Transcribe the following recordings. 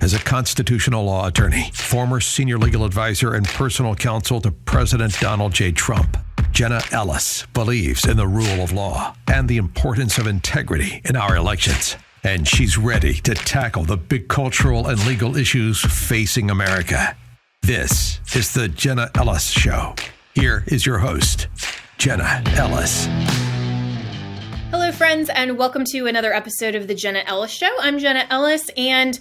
As a constitutional law attorney, former senior legal advisor, and personal counsel to President Donald J. Trump, Jenna Ellis believes in the rule of law and the importance of integrity in our elections. And she's ready to tackle the big cultural and legal issues facing America. This is the Jenna Ellis Show. Here is your host, Jenna Ellis. Hello, friends, and welcome to another episode of the Jenna Ellis Show. I'm Jenna Ellis, and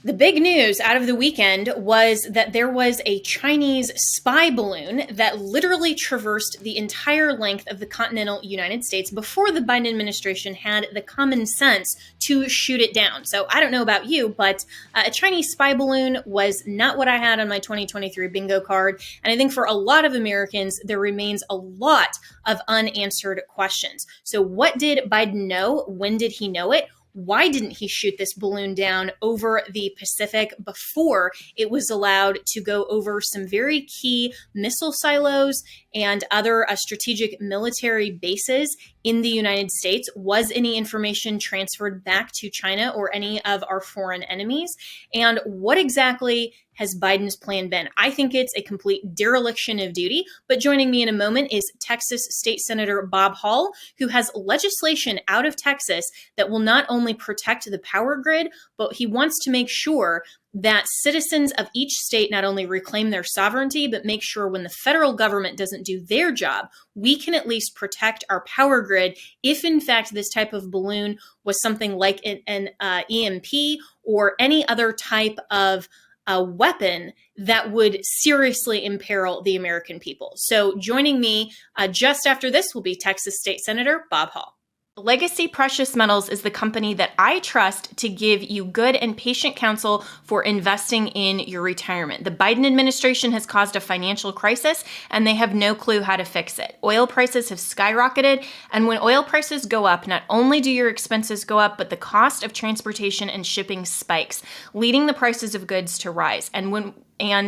the big news out of the weekend was that there was a Chinese spy balloon that literally traversed the entire length of the continental United States before the Biden administration had the common sense to shoot it down. So I don't know about you, but a Chinese spy balloon was not what I had on my 2023 bingo card. And I think for a lot of Americans, there remains a lot of unanswered questions. So what did Biden know? When did he know it? Why didn't he shoot this balloon down over the Pacific before it was allowed to go over some very key missile silos and other strategic military bases in the United States? Was any information transferred back to China or any of our foreign enemies? And what exactly has Biden's plan been? I think it's a complete dereliction of duty, but joining me in a moment is Texas State Senator Bob Hall, who has legislation out of Texas that will not only protect the power grid, but he wants to make sure that citizens of each state not only reclaim their sovereignty, but make sure when the federal government doesn't do their job, we can at least protect our power grid if, in fact, this type of balloon was something like an EMP or any other type of a weapon that would seriously imperil the American people. So joining me just after this will be Texas State Senator Bob Hall. Legacy Precious Metals is the company that I trust to give you good and patient counsel for investing in your retirement. The Biden administration has caused a financial crisis, and they have no clue how to fix it. Oil prices have skyrocketed, and when oil prices go up, not only do your expenses go up, but the cost of transportation and shipping spikes, leading the prices of goods to rise. And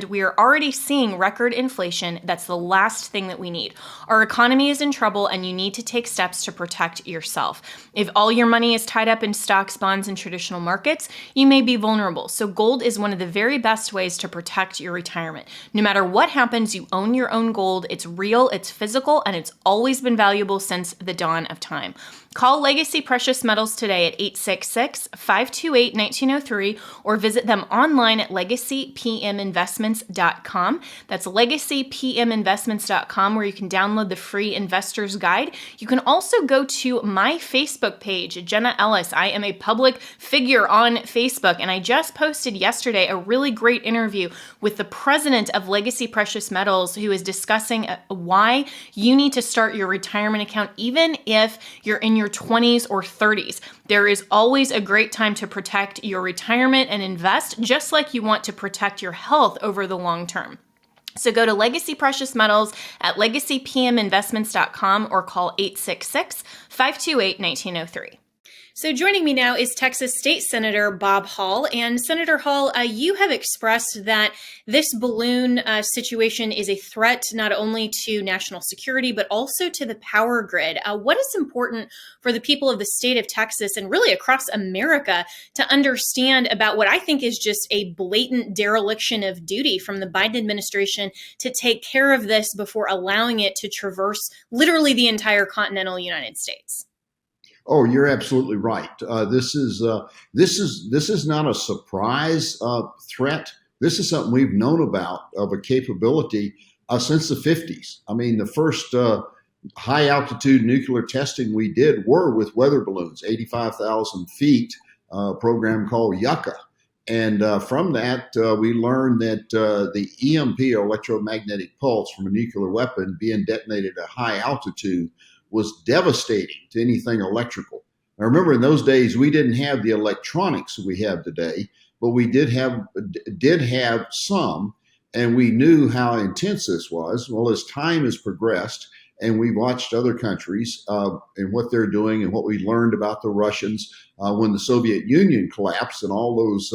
we are already seeing record inflation. That's the last thing that we need. Our economy is in trouble, and you need to take steps to protect yourself. If all your money is tied up in stocks, bonds, and traditional markets, you may be vulnerable. So gold is one of the very best ways to protect your retirement. No matter what happens, you own your own gold. It's real, it's physical, and it's always been valuable since the dawn of time. Call Legacy Precious Metals today at 866-528-1903 or visit them online at legacypminvestments.com. That's legacypminvestments.com, where you can download the free investor's guide. You can also go to my Facebook page, Jenna Ellis. I am a public figure on Facebook, and I just posted yesterday a really great interview with the president of Legacy Precious Metals, who is discussing why you need to start your retirement account even if you're in your 20s or 30s. There is always a great time to protect your retirement and invest, just like you want to protect your health over the long term. So go to Legacy Precious Metals at legacypminvestments.com or call 866-528-1903. So joining me now is Texas State Senator Bob Hall. And Senator Hall, you have expressed that this balloon situation is a threat not only to national security, but also to the power grid. What is important for the people of the state of Texas and really across America to understand about what I think is just a blatant dereliction of duty from the Biden administration to take care of this before allowing it to traverse literally the entire continental United States? Oh, you're absolutely right. This is not a surprise threat. This is something we've known about of a capability since the 50s. I mean, the first high altitude nuclear testing we did were with weather balloons, 85,000 feet, program called Yucca. And from that, we learned that the EMP, or electromagnetic pulse, from a nuclear weapon being detonated at high altitude was devastating to anything electrical. I remember in those days, we didn't have the electronics we have today, but we did have some, and we knew how intense this was. Well, as time has progressed, and we watched other countries and what they're doing, and what we learned about the Russians when the Soviet Union collapsed, and all those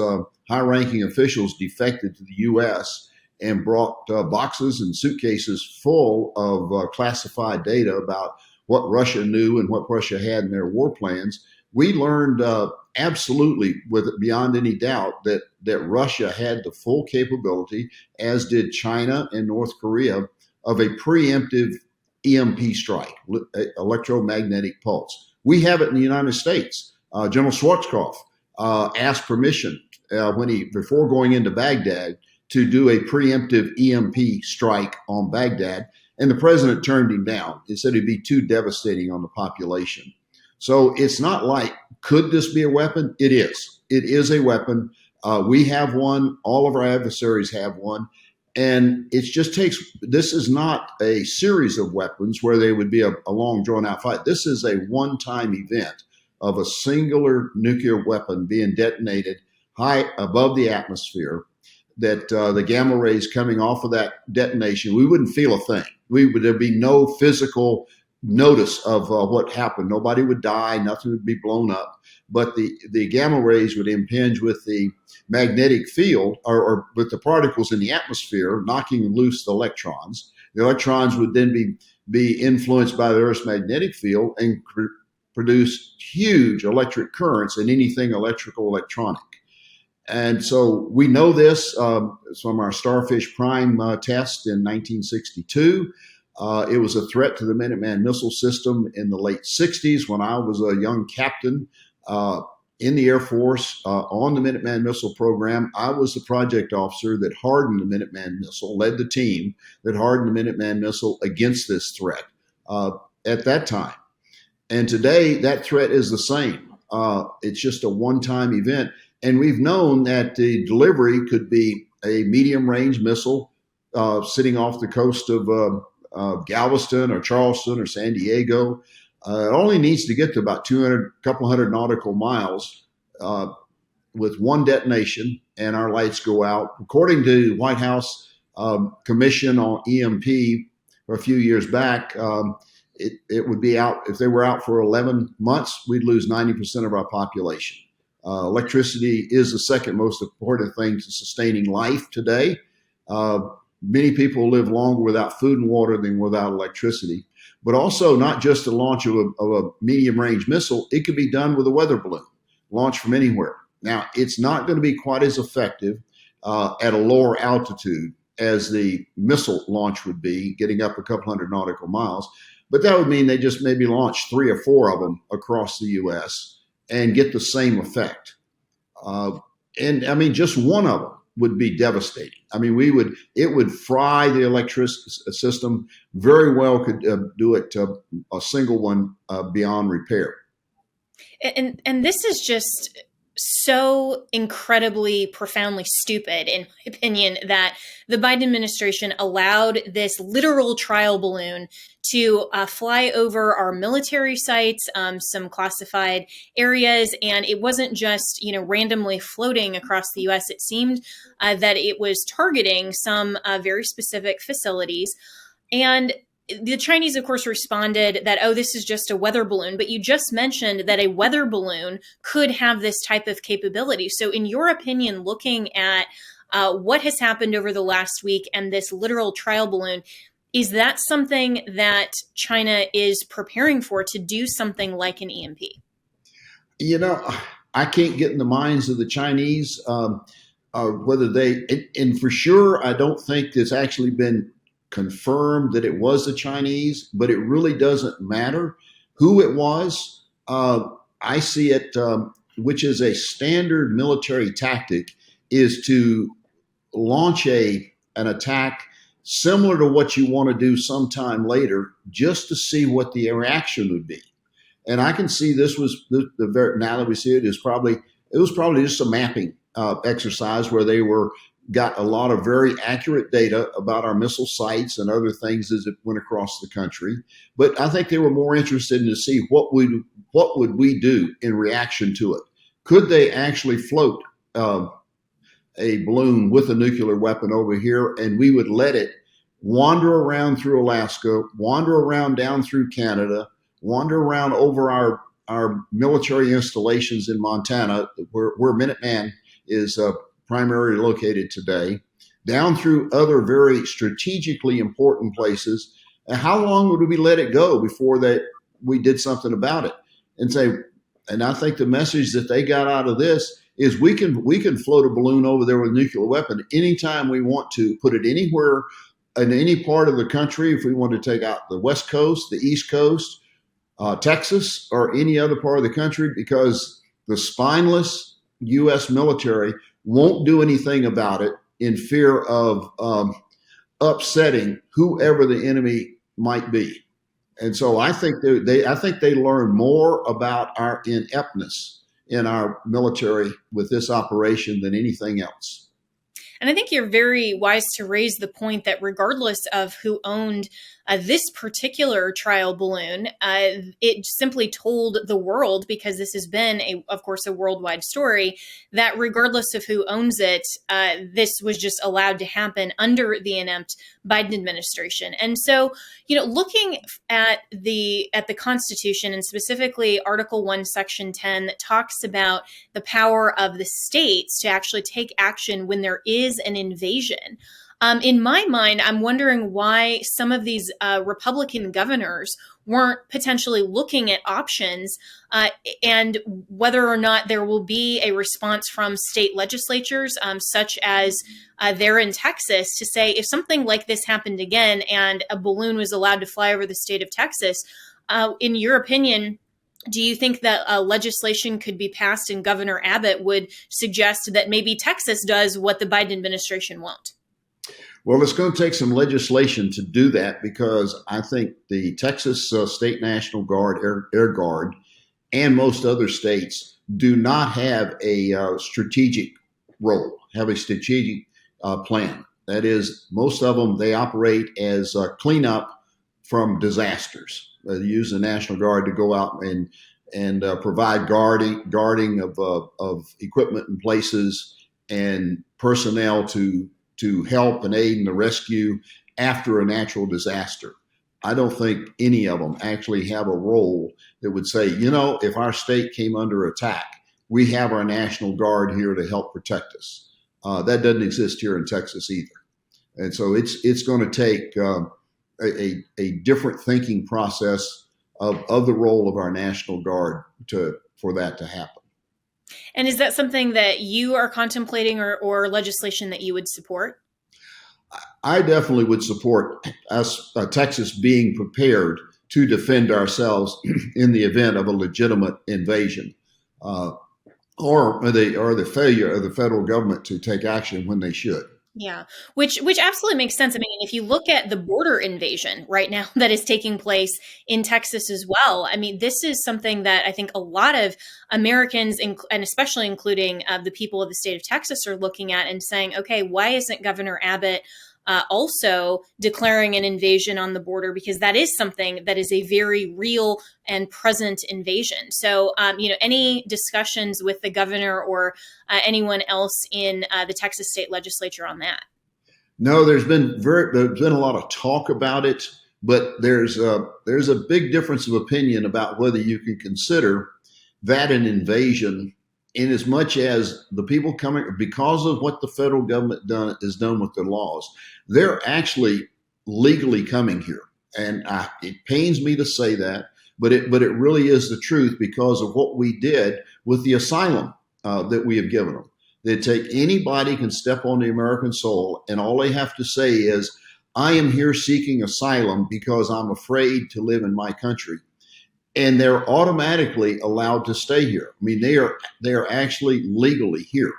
high-ranking officials defected to the U.S. and brought boxes and suitcases full of classified data about what Russia knew and what Russia had in their war plans. we learned absolutely, with beyond any doubt, that Russia had the full capability, as did China and North Korea, of a preemptive EMP strike, electromagnetic pulse. We have it in the United States. General Schwarzkopf asked permission before going into Baghdad to do a preemptive EMP strike on Baghdad, and the president turned him down. He said it'd be too devastating on the population. So it's not like, could this be a weapon? It is. It is a weapon. We have one. All of our adversaries have one. And it just takes, this is not a series of weapons where they would be a long drawn out fight. This is a one-time event of a singular nuclear weapon being detonated high above the atmosphere, that the gamma rays coming off of that detonation, we wouldn't feel a thing. There'd be no physical notice of what happened. Nobody would die. Nothing would be blown up. But the gamma rays would impinge with the magnetic field or with the particles in the atmosphere, knocking loose the electrons. The electrons would then be influenced by the Earth's magnetic field and produce huge electric currents in anything electrical, electronic. And so we know this from our Starfish Prime test in 1962. It was a threat to the Minuteman missile system in the late 60s when I was a young captain in the Air Force on the Minuteman missile program. I was the project officer that hardened the Minuteman missile, led the team that hardened the Minuteman missile against this threat at that time. And today, that threat is the same. It's just a one-time event. And we've known that the delivery could be a medium-range missile sitting off the coast of Galveston or Charleston or San Diego. It only needs to get to about couple hundred nautical miles with one detonation, and our lights go out. According to the White House Commission on EMP a few years back, it would be out. If they were out for 11 months, we'd lose 90% of our population. Electricity is the second most important thing to sustaining life today. Many people live longer without food and water than without electricity. But also, not just the launch of a medium-range missile, it could be done with a weather balloon, launched from anywhere. Now, it's not going to be quite as effective at a lower altitude as the missile launch would be, getting up a couple hundred nautical miles. But that would mean they just maybe launch 3 or 4 of them across the U.S. and get the same effect. And I mean, just one of them would be devastating. I mean, it would fry the electric system. Very well could do it to a single one beyond repair. And this is just so incredibly, profoundly stupid, in my opinion, that the Biden administration allowed this literal trial balloon to fly over our military sites, some classified areas, and it wasn't just randomly floating across the U.S. It seemed that it was targeting some very specific facilities, and the Chinese, of course, responded that, oh, this is just a weather balloon. But you just mentioned that a weather balloon could have this type of capability. So in your opinion, looking at what has happened over the last week and this literal trial balloon, is that something that China is preparing for, to do something like an EMP? I can't get in the minds of the Chinese whether and for sure, I don't think it's actually been confirmed that it was the Chinese, but it really doesn't matter who it was. I see it, which is a standard military tactic, is to launch an attack similar to what you want to do sometime later, just to see what the reaction would be. And I can see this was now that we see it, it was probably just a mapping exercise where they got a lot of very accurate data about our missile sites and other things as it went across the country. But I think they were more interested in to see what would we do in reaction to it. Could they actually float a balloon with a nuclear weapon over here, and we would let it wander around through Alaska, wander around down through Canada, wander around over our military installations in Montana, where Minuteman is primarily located today, down through other very strategically important places. And how long would we let it go before we did something about it? And say, And I think the message that they got out of this is we can float a balloon over there with a nuclear weapon anytime we want to, put it anywhere in any part of the country. If we want to take out the West Coast, the East Coast, Texas, or any other part of the country, because the spineless U.S. military won't do anything about it in fear of upsetting whoever the enemy might be. And so I think they learn more about our ineptness in our military with this operation than anything else. And I think you're very wise to raise the point that regardless of who owned this particular trial balloon, it simply told the world, because this has been, of course, a worldwide story, that regardless of who owns it, this was just allowed to happen under the inept Biden administration. And so, looking at the Constitution, and specifically Article 1, Section 10, that talks about the power of the states to actually take action when there is an invasion. In my mind, I'm wondering why some of these Republican governors weren't potentially looking at options and whether or not there will be a response from state legislatures, such as there in Texas, to say if something like this happened again and a balloon was allowed to fly over the state of Texas, in your opinion, do you think that legislation could be passed and Governor Abbott would suggest that maybe Texas does what the Biden administration won't? Well, it's going to take some legislation to do that, because I think the Texas State National Guard, Air Guard, and most other states do not have a strategic role, have a strategic plan. That is, most of them, they operate as cleanup from disasters. They use the National Guard to go out and provide guarding of equipment and places and personnel to help and aid in the rescue after a natural disaster. I don't think any of them actually have a role that would say, if our state came under attack, we have our National Guard here to help protect us. That doesn't exist here in Texas either. And so it's going to take a different thinking process of the role of our National Guard for that to happen. And is that something that you are contemplating or legislation that you would support? I definitely would support us, Texas, being prepared to defend ourselves in the event of a legitimate invasion, or the failure of the federal government to take action when they should. Yeah, which absolutely makes sense. I mean, if you look at the border invasion right now that is taking place in Texas as well, I mean, this is something that I think a lot of Americans, and especially including the people of the state of Texas, are looking at and saying, okay, why isn't Governor Abbott also declaring an invasion on the border? Because that is something that is a very real and present invasion. So, any discussions with the governor or anyone else in the Texas state legislature on that? No, there's been a lot of talk about it, but there's a big difference of opinion about whether you can consider that an invasion, in as much as the people coming, because of what the federal government has done with their laws, they're actually legally coming here. And it pains me to say that, but it really is the truth, because of what we did with the asylum that we have given them. They take anybody can step on the American soil, and all they have to say is, I am here seeking asylum because I'm afraid to live in my country. And they're automatically allowed to stay here. I mean, they are actually legally here.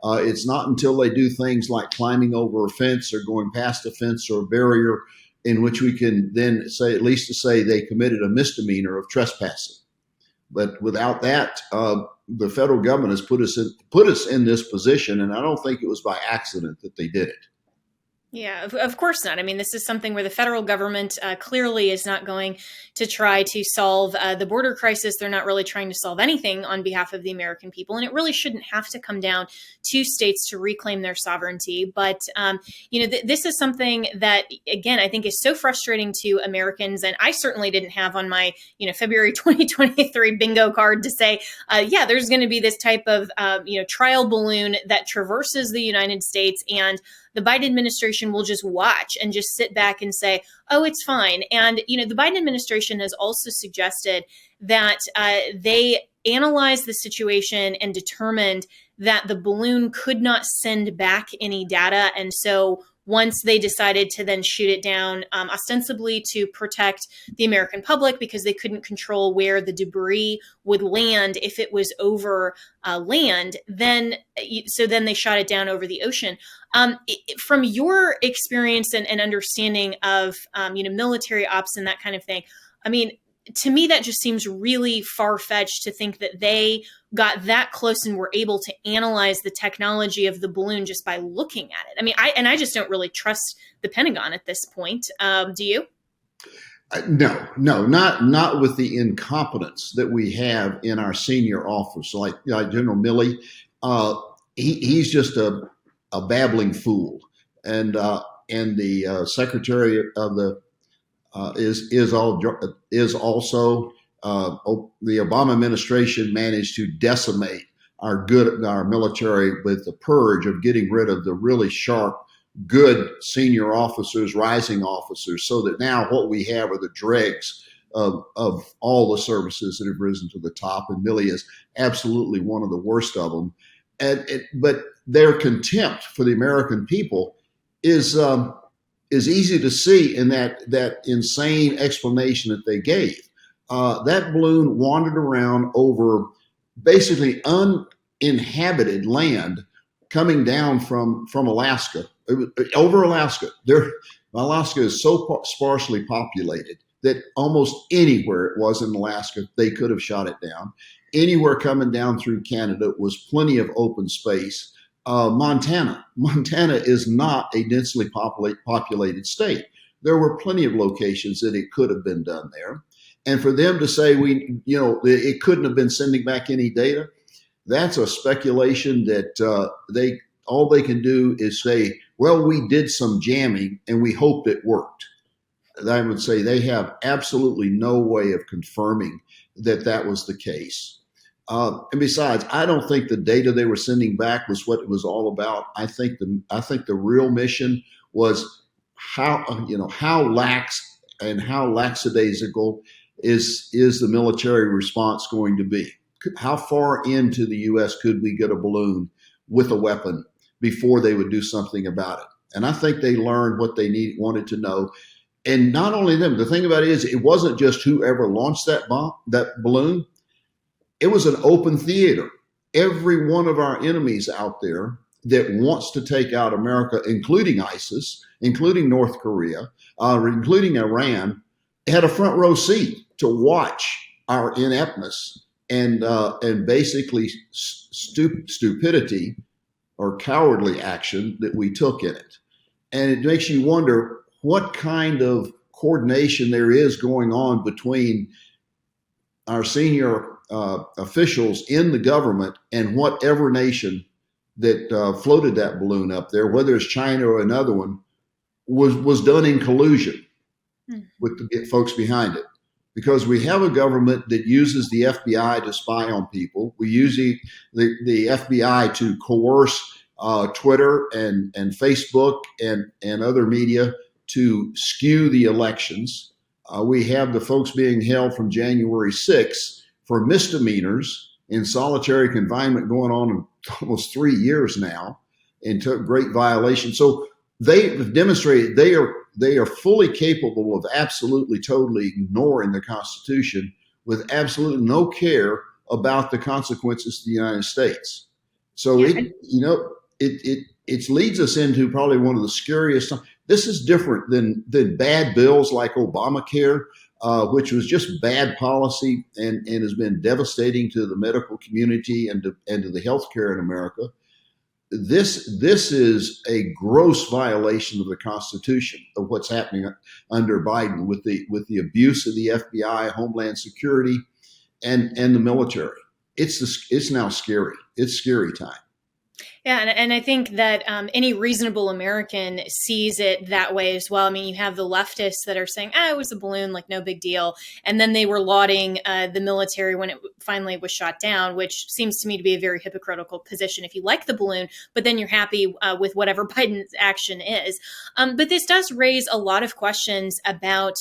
It's not until they do things like climbing over a fence or going past a fence or a barrier, in which we can then say, at least to say they committed a misdemeanor of trespassing. But without that, the federal government has put us in this position, and I don't think it was by accident that they did it. Yeah, of course not. I mean, this is something where the federal government clearly is not going to try to solve the border crisis. They're not really trying to solve anything on behalf of the American people. And it really shouldn't have to come down to states to reclaim their sovereignty. But, this is something that, again, I think is so frustrating to Americans. And I certainly didn't have on my, February 2023 bingo card to say, there's going to be this type of, trial balloon that traverses the United States, and the Biden administration will just watch and just sit back and say, oh, it's fine. And, the Biden administration has also suggested that they analyzed the situation and determined that the balloon could not send back any data. And so once they decided to then shoot it down, ostensibly to protect the American public, because they couldn't control where the debris would land if it was over land, then they shot it down over the ocean. From your experience and understanding of military ops and that kind of thing, I mean, to me, that just seems really far-fetched to think that they got that close and were able to analyze the technology of the balloon just by looking at it. I mean, I just don't really trust the Pentagon at this point. Do you? No, not with the incompetence that we have in our senior office, like General Milley. He's just a babbling fool, and the Secretary of the is also the Obama administration managed to decimate our military with the purge of getting rid of the really sharp, good senior officers, rising officers, so that now what we have are the dregs of all the services that have risen to the top, and Milley is absolutely one of the worst of them. But their contempt for the American people is easy to see in that insane explanation that they gave. That balloon wandered around over basically uninhabited land coming down from Alaska, over Alaska. Alaska is so sparsely populated that almost anywhere it was in Alaska, they could have shot it down. Anywhere coming down through Canada was plenty of open space. Montana is not a densely populated state. There were plenty of locations that it could have been done there. And for them to say it couldn't have been sending back any data, that's a speculation that all they can do is say, well, we did some jamming and we hoped it worked. I would say they have absolutely no way of confirming that was the case. And besides, I don't think the data they were sending back was what it was all about. I think the real mission was how lax and how lackadaisical is the military response going to be? How far into the U.S. could we get a balloon with a weapon before they would do something about it? And I think they learned what they wanted to know. And not only them, the thing about it is, it wasn't just whoever launched that balloon. It was an open theater. Every one of our enemies out there that wants to take out America, including ISIS, including North Korea, including Iran, had a front row seat to watch our ineptness and basically stupidity or cowardly action that we took in it. And it makes you wonder what kind of coordination there is going on between our senior officials in the government and whatever nation that floated that balloon up there, whether it's China or another one, was done in collusion with the folks behind it. Because we have a government that uses the FBI to spy on people. We use the FBI to coerce Twitter and Facebook and other media to skew the elections. We have the folks being held from January 6th for misdemeanors in solitary confinement going on in almost 3 years now, and took great violation. So they've demonstrated they are fully capable of absolutely, totally ignoring the Constitution with absolutely no care about the consequences to the United States. So it leads us into probably one of the scariest. This is different than bad bills like Obamacare, which was just bad policy and has been devastating to the medical community and to the healthcare in America. This is a gross violation of the Constitution of what's happening under Biden with the abuse of the FBI, Homeland Security, and the military. It's now scary. It's scary time. Yeah, and I think that any reasonable American sees it that way as well. I mean, you have the leftists that are saying, it was a balloon, like no big deal. And then they were lauding the military when it finally was shot down, which seems to me to be a very hypocritical position if you like the balloon, but then you're happy with whatever Biden's action is. But this does raise a lot of questions about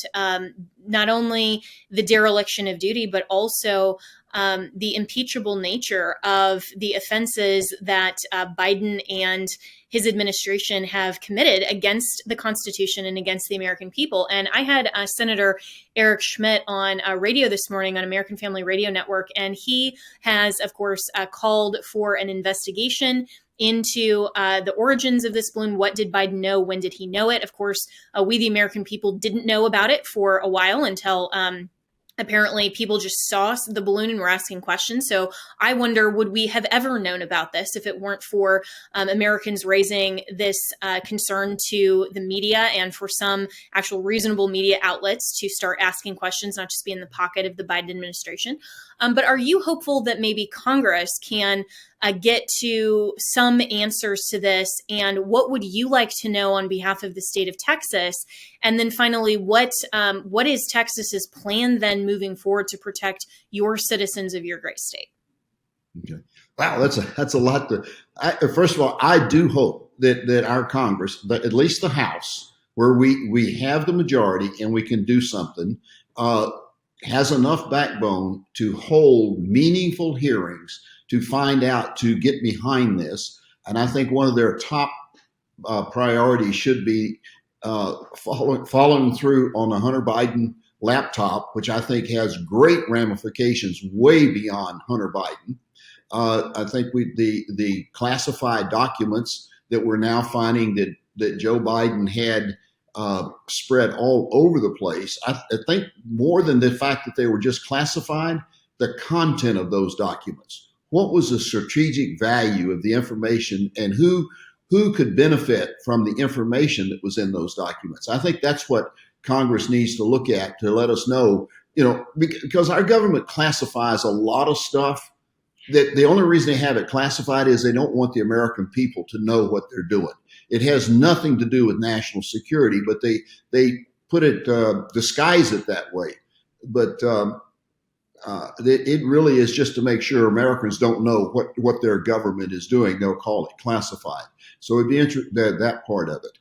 not only the dereliction of duty, but also the impeachable nature of the offenses that Biden and his administration have committed against the Constitution and against the American people. And I had Senator Eric Schmidt on radio this morning on American Family Radio Network, and he has, of course, called for an investigation into the origins of this balloon. What did Biden know? When did he know it? Of course, we, the American people, didn't know about it for a while until apparently people just saw the balloon and were asking questions. So I wonder, would we have ever known about this if it weren't for Americans raising this concern to the media and for some actual reasonable media outlets to start asking questions, not just be in the pocket of the Biden administration? But are you hopeful that maybe Congress can get to some answers to this? And what would you like to know on behalf of the state of Texas? And then finally, what is Texas's plan then moving forward to protect your citizens of your great state? Okay. Wow, that's a lot. First of all, I do hope that our Congress, at least the House, where we have the majority and we can do something, has enough backbone to hold meaningful hearings to find out, to get behind this. And I think one of their top priorities should be following through on the Hunter Biden laptop, which I think has great ramifications way beyond Hunter Biden. I think the classified documents that we're now finding that Joe Biden had spread all over the place. I think more than the fact that they were just classified, the content of those documents. What was the strategic value of the information, and who could benefit from the information that was in those documents? I think that's what Congress needs to look at to let us know, because our government classifies a lot of stuff that the only reason they have it classified is they don't want the American people to know what they're doing. It has nothing to do with national security, but they put it, disguise it that way. But it really is just to make sure Americans don't know what their government is doing. They'll call it classified. So it'd be interesting, that part of it.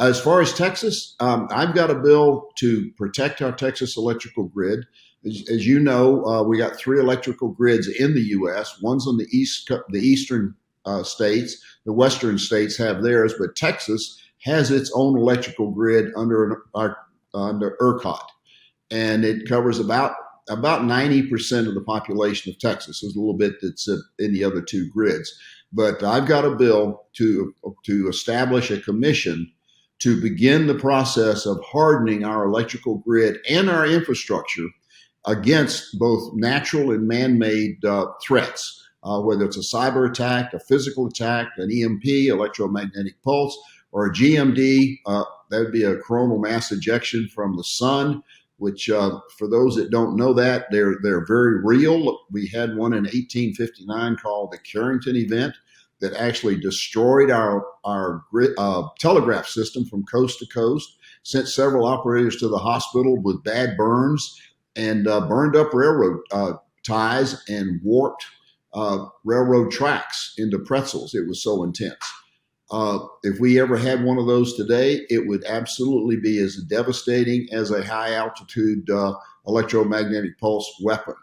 As far as Texas, I've got a bill to protect our Texas electrical grid. As you know, we got 3 electrical grids in the U.S. One's on the eastern states. The western states have theirs, but Texas has its own electrical grid under ERCOT, and it covers about 90% of the population of Texas. There's a little bit that's in the other 2 grids. But I've got a bill to establish a commission to begin the process of hardening our electrical grid and our infrastructure against both natural and man-made threats, whether it's a cyber attack, a physical attack, an EMP, electromagnetic pulse, or a GMD. That would be a coronal mass ejection from the sun, which for those that don't know that, they're very real. We had one in 1859 called the Carrington event that actually destroyed our telegraph system from coast to coast, sent several operators to the hospital with bad burns, and burned up railroad ties and warped railroad tracks into pretzels. It was so intense. If we ever had one of those today, it would absolutely be as devastating as a high altitude electromagnetic pulse weapon.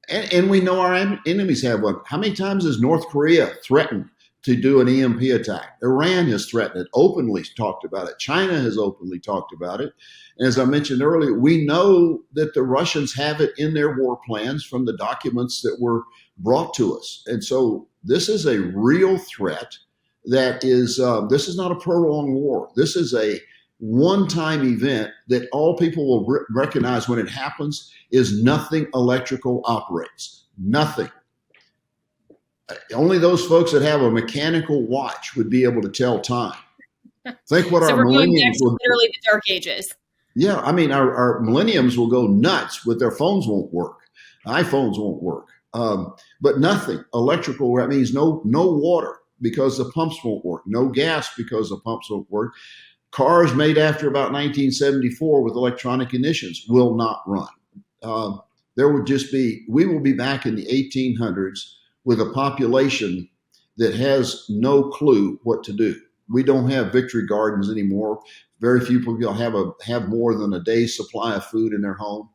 And we know our enemies have one. How many times has North Korea threatened to do an EMP attack? Iran has threatened it, openly talked about it. China has openly talked about it. And as I mentioned earlier, we know that the Russians have it in their war plans from the documents that were brought to us. And so this is a real threat that is, this is not a prolonged war. This is a one-time event that all people will recognize when it happens is nothing electrical operates. Nothing. Only those folks that have a mechanical watch would be able to tell time. Think what so our we're going millennials back to literally the dark ages. Yeah, I mean, our millenniums will go nuts, but their phones won't work. iPhones won't work. But nothing electrical. That means no water because the pumps won't work. No gas because the pumps won't work. Cars made after about 1974 with electronic ignitions will not run. There would just be, we will be back in the 1800s with a population that has no clue what to do. We don't have victory gardens anymore. Very few people have more than a day's supply of food in their home.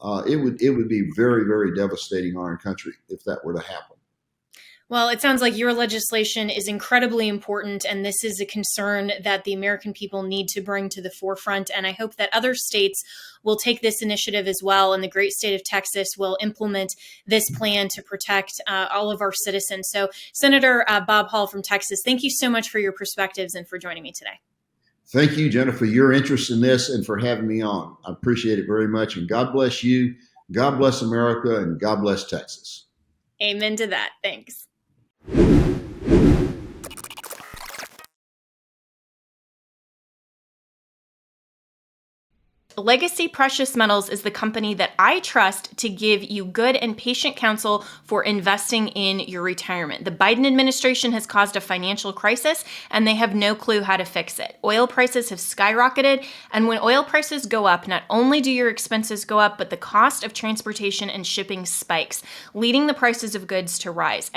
it would be very, very devastating on our country if that were to happen. Well, it sounds like your legislation is incredibly important, and this is a concern that the American people need to bring to the forefront. And I hope that other states will take this initiative as well, and the great state of Texas will implement this plan to protect all of our citizens. So, Senator Bob Hall from Texas, thank you so much for your perspectives and for joining me today. Thank you, Jenna, for your interest in this and for having me on. I appreciate it very much. And God bless you, God bless America, and God bless Texas. Amen to that. Thanks. Legacy Precious Metals is the company that I trust to give you good and patient counsel for investing in your retirement. The Biden administration has caused a financial crisis, and they have no clue how to fix it. Oil prices have skyrocketed, and when oil prices go up, not only do your expenses go up, but the cost of transportation and shipping spikes, leading the prices of goods to rise.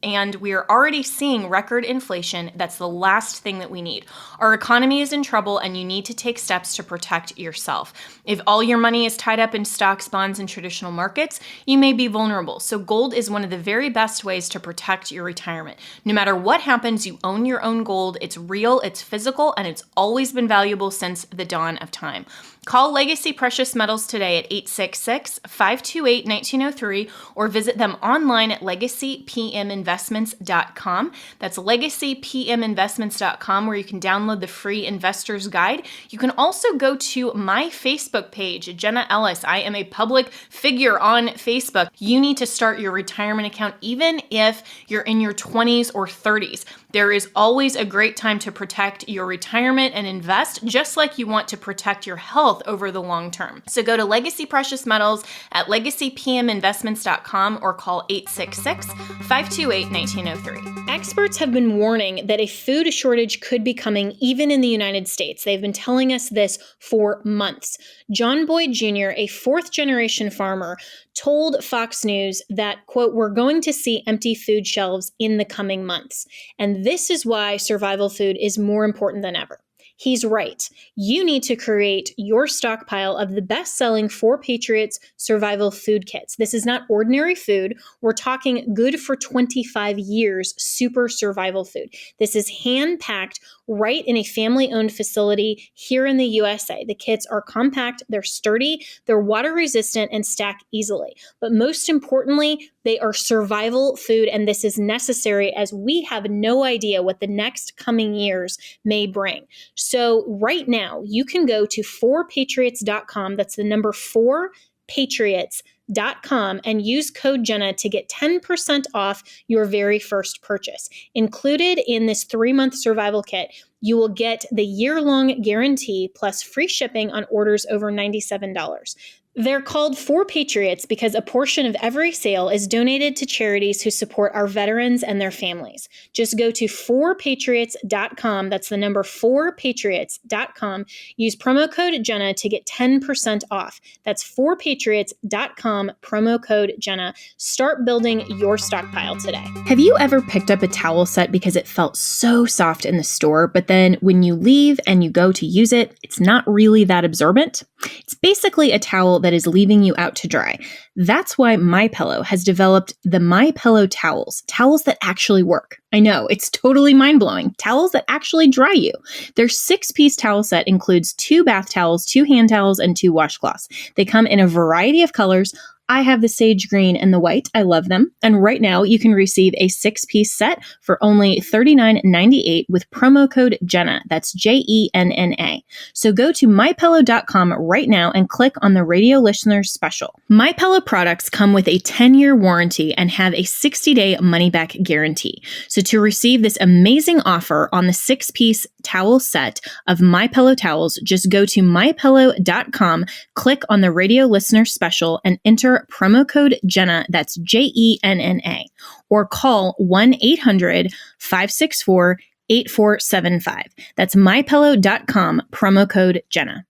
And we are already seeing record inflation. That's the last thing that we need. Our economy is in trouble, and you need to take steps to protect yourself. If all your money is tied up in stocks, bonds, and traditional markets, you may be vulnerable. So gold is one of the very best ways to protect your retirement. No matter what happens, you own your own gold. It's real, it's physical, and it's always been valuable since the dawn of time. Call Legacy Precious Metals today at 866-528-1903 or visit them online at legacypminvestments.com. That's legacypminvestments.com, where you can download the free investor's guide. You can also go to my Facebook page, Jenna Ellis. I am a public figure on Facebook. You need to start your retirement account even if you're in your 20s or 30s. There is always a great time to protect your retirement and invest, just like you want to protect your health over the long term. So go to Legacy Precious Metals at legacypminvestments.com or call 866-528-1903. Experts have been warning that a food shortage could be coming even in the United States. They've been telling us this for months. John Boyd Jr., a fourth-generation farmer, told Fox News that, quote, "We're going to see empty food shelves in the coming months. And this is why survival food is more important than ever." He's right. You need to create your stockpile of the best-selling 4 Patriots survival food kits. This is not ordinary food. We're talking good for 25 years super survival food. This is hand-packed right in a family-owned facility here in the USA. The kits are compact, they're sturdy, they're water-resistant, and stack easily. But most importantly, they are survival food, and this is necessary as we have no idea what the next coming years may bring. So right now, you can go to 4patriots.com. That's the number 4patriots.com and use code Jenna to get 10% off your very first purchase. Included in this 3-month survival kit, you will get the year-long guarantee plus free shipping on orders over $97. They're called 4 Patriots because a portion of every sale is donated to charities who support our veterans and their families. Just go to 4patriots.com. That's the number 4patriots.com. Use promo code Jenna to get 10% off. That's 4patriots.com, promo code Jenna. Start building your stockpile today. Have you ever picked up a towel set because it felt so soft in the store, but then when you leave and you go to use it, it's not really that absorbent? It's basically a towel that is leaving you out to dry. That's why MyPillow has developed the MyPillow towels that actually work. I know, it's totally mind-blowing. Towels that actually dry you. Their 6-piece towel set includes 2 bath towels, 2 hand towels, and 2 washcloths. They come in a variety of colors. I have the sage green and the white. I love them. And right now you can receive a 6-piece set for only $39.98 with promo code Jenna. That's JENNA. So go to mypillow.com right now and click on the radio listeners special. MyPillow products come with a 10-year warranty and have a 60-day money-back guarantee. So to receive this amazing offer on the 6-piece towel set of MyPillow towels, just go to mypillow.com, click on the radio listener special, and enter promo code Jenna, that's JENNA, or call 1-800-564-8475. That's mypillow.com, promo code Jenna.